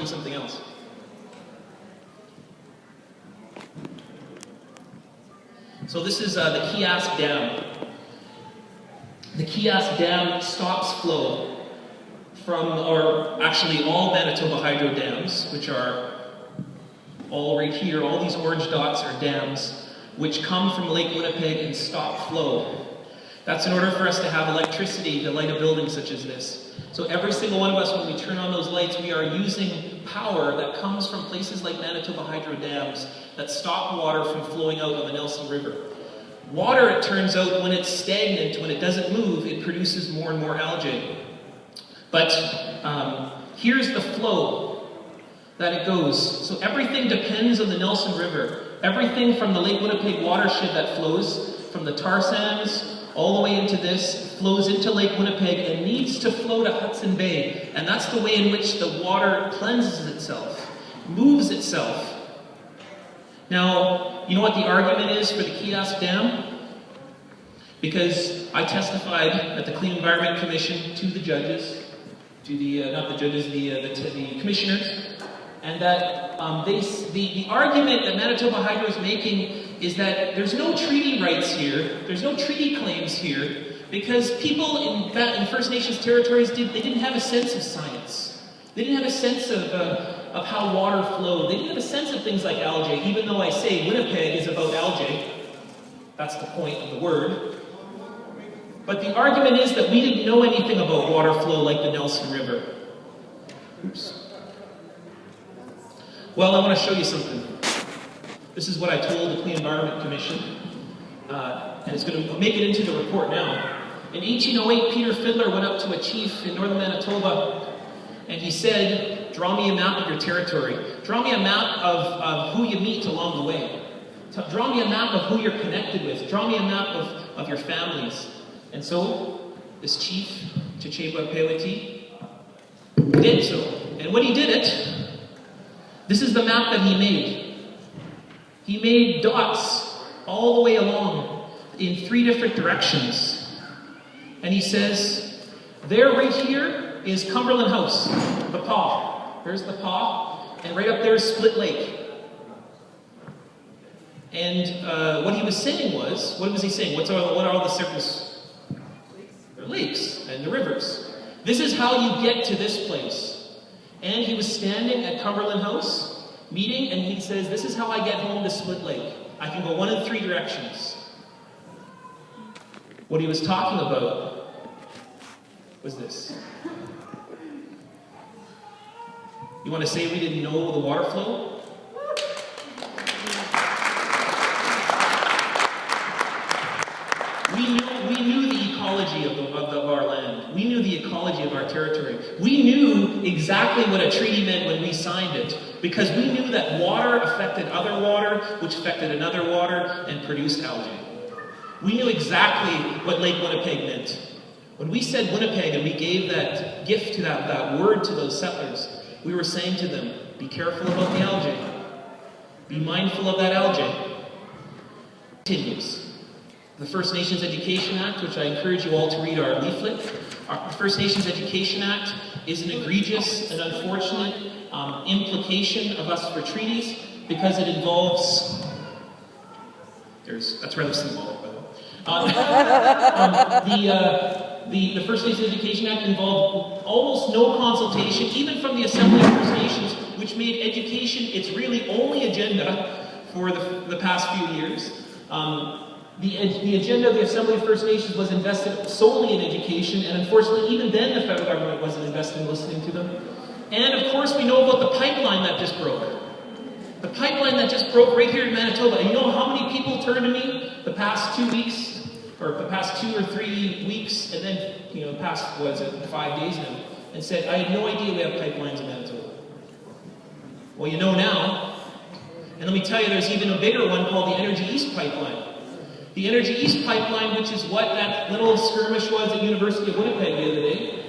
something else. So this is the Kiosk Dam. The Kiosk Dam stops flow from, or actually all Manitoba hydro dams, which are all right here. All these orange dots are dams which come from Lake Winnipeg and stop flow. That's in order for us to have electricity to light a building such as this. So every single one of us, when we turn on those lights, we are using power that comes from places like Manitoba hydro dams that stop water from flowing out on the Nelson River. Water, it turns out, when it's stagnant, when it doesn't move, it produces more and more algae. But here's the flow that it goes. So everything depends on the Nelson River. Everything from the Lake Winnipeg watershed that flows, from the tar sands all the way into this, flows into Lake Winnipeg and needs to flow to Hudson Bay. And that's the way in which the water cleanses itself, moves itself. Now, you know what the argument is for the Kiosk Dam? Because I testified at the Clean Environment Commission to the judges, to the, not the judges, the commissioners, and that the argument that Manitoba Hydro is making is that there's no treaty rights here, there's no treaty claims here, because people in First Nations territories, they didn't have a sense of science. They didn't have a sense of how water flowed. They didn't have a sense of things like algae, even though I say Winnipeg is about algae. That's the point of the word. But the argument is that we didn't know anything about water flow like the Nelson River. Oops. Well, I want to show you something. This is what I told the Clean Environment Commission, and it's going to make it into the report now. In 1808, Peter Fiddler went up to a chief in northern Manitoba, and he said, draw me a map of your territory. Draw me a map of who you meet along the way. Draw me a map of who you're connected with. Draw me a map of your families. And so, this chief, Chicheba Pewiti, did so. And when he did it, this is the map that he made. He made dots all the way along in 3 different directions. And he says, there right here is Cumberland House, the paw. There's the paw, and right up there is Split Lake. And what he was saying was, what was he saying? What are all the surface? They're lakes and the rivers. This is how you get to this place. And he was standing at Cumberland House, meeting, and he says, this is how I get home to Split Lake. I can go one of 3 directions. What he was talking about was this. You want to say we didn't know the water flow? We knew the ecology of our land. We knew the ecology of our territory. We knew exactly what a treaty meant when we signed it, because we knew that water affected other water, which affected another water, and produced algae. We knew exactly what Lake Winnipeg meant. When we said Winnipeg and we gave that gift to that word to those settlers, we were saying to them, be careful about the algae. Be mindful of that algae. Continues. The First Nations Education Act, which I encourage you all to read our leaflet. The First Nations Education Act is an egregious and unfortunate implication of us for treaties because it involves... that's rather symbolic, by the way. The First Nations Education Act involved almost no consultation, even from the Assembly of First Nations, which made education its really only agenda for the past few years. The agenda of the Assembly of First Nations was invested solely in education, and unfortunately, even then, the federal government wasn't invested in listening to them. And of course, we know about the pipeline that just broke. The pipeline that just broke right here in Manitoba. And you know how many people turned to me the past 2 weeks, or the past 2 or 3 weeks, and then, the past, 5 days now, and said, I had no idea we have pipelines in Manitoba. Well, you know now. And let me tell you, there's even a bigger one called the Energy East Pipeline. The Energy East Pipeline, which is what that little skirmish was at University of Winnipeg the other day,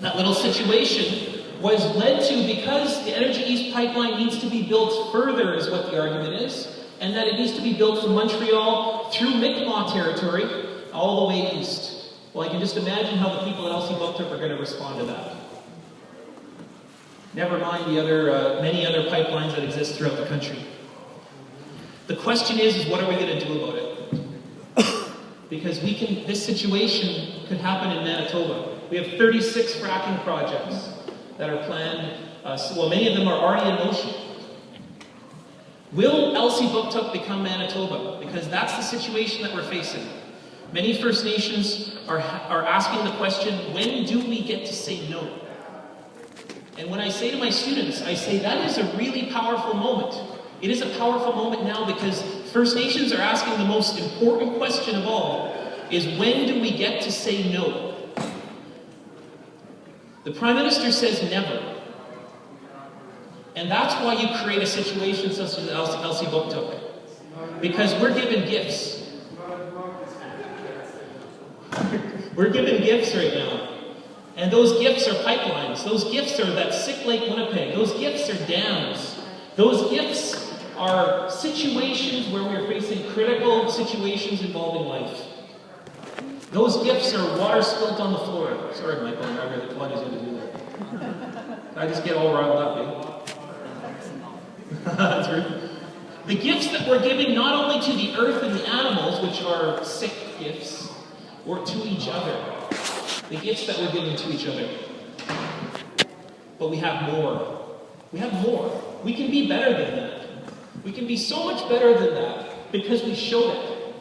that little situation was led to because the Energy East Pipeline needs to be built further, is what the argument is, and that it needs to be built from Montreal through Mi'kmaq territory all the way east. Well, I can just imagine how the people at LC Bucktup are going to respond to that. Never mind the other, many other pipelines that exist throughout the country. The question is what are we going to do about it? Because this situation could happen in Manitoba. We have 36 fracking projects that are planned. Well, many of them are already in motion. Will Elsipogtog become Manitoba? Because that's the situation that we're facing. Many First Nations are asking the question, when do we get to say no? And when I say to my students, I say that is a really powerful moment. It is a powerful moment now because First Nations are asking the most important question of all, is when do we get to say no? The Prime Minister says never. And that's why you create a situation such as Elsipogtog. Because we're given gifts. We're given gifts right now. And those gifts are pipelines. Those gifts are that sick Lake Winnipeg. Those gifts are dams. Those gifts are situations where we're facing critical situations involving life. Those gifts are water spilt on the floor. Sorry, Michael and Margaret, the is going to do that. I just get all riled up, eh? That's rude. The gifts that we're giving not only to the earth and the animals, which are sick gifts, or to each other. The gifts that we're giving to each other. But we have more. We have more. We can be better than that. We can be so much better than that because we showed it.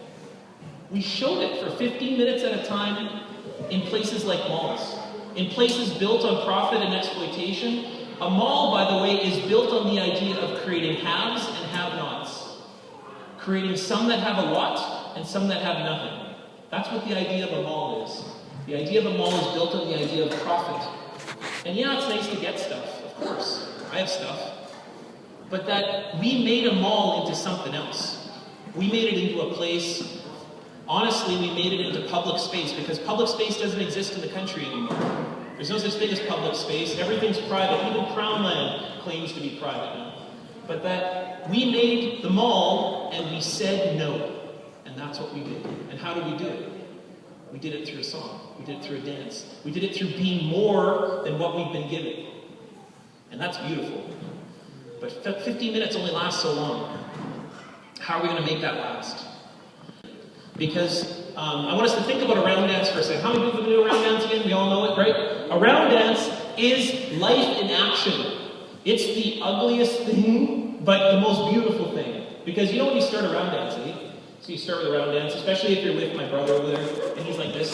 We showed it for 15 minutes at a time in places like malls. In places built on profit and exploitation. A mall, by the way, is built on the idea of creating haves and have-nots. Creating some that have a lot and some that have nothing. That's what the idea of a mall is. The idea of a mall is built on the idea of profit. And yeah, it's nice to get stuff, of course. I have stuff. But that we made a mall into something else. We made it into a place, honestly, we made it into public space because public space doesn't exist in the country anymore. There's no such thing as public space. Everything's private. Even Crown land claims to be private now. But that we made the mall and we said no. And that's what we did. And how did we do it? We did it through a song. We did it through a dance. We did it through being more than what we've been given. And that's beautiful. But 15 minutes only lasts so long. How are we going to make that last? Because I want us to think about a round dance for a second. How many people do a round dance again? We all know it, right? A round dance is life in action. It's the ugliest thing, but the most beautiful thing. Because you know when you start a round dance, eh? So you start with a round dance, especially if you're with my brother over there, and he's like this.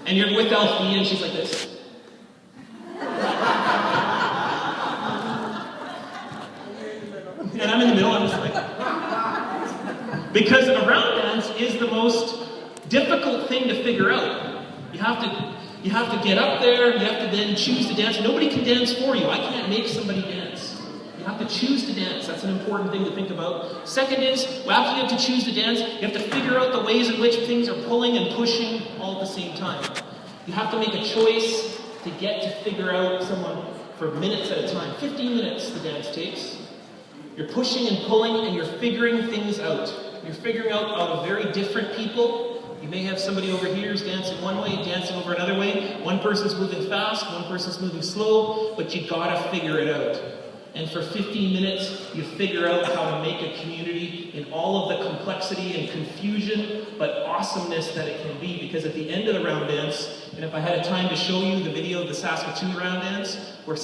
And you're with Alfie, and she's like this. And I'm in the middle, I'm just like... Because a round dance is the most difficult thing to figure out. You have to get up there, you have to then choose to dance. Nobody can dance for you. I can't make somebody dance. You have to choose to dance. That's an important thing to think about. Second is, after you have to choose to dance, you have to figure out the ways in which things are pulling and pushing all at the same time. You have to make a choice to get to figure out someone for minutes at a time. 15 minutes the dance takes. You're pushing and pulling and you're figuring things out. You're figuring out of very different people. You may have somebody over here who's dancing one way, dancing over another way. One person's moving fast, one person's moving slow, but you gotta figure it out. And for 15 minutes, you figure out how to make a community in all of the complexity and confusion, but awesomeness that it can be. Because at the end of the round dance, and if I had a time to show you the video of the Saskatoon round dance, where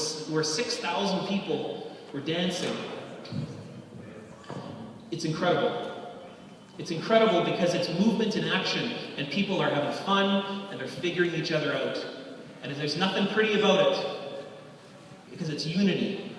6,000 people were dancing. It's incredible. It's incredible because it's movement in action, and people are having fun, and they're figuring each other out. And there's nothing pretty about it, because it's unity.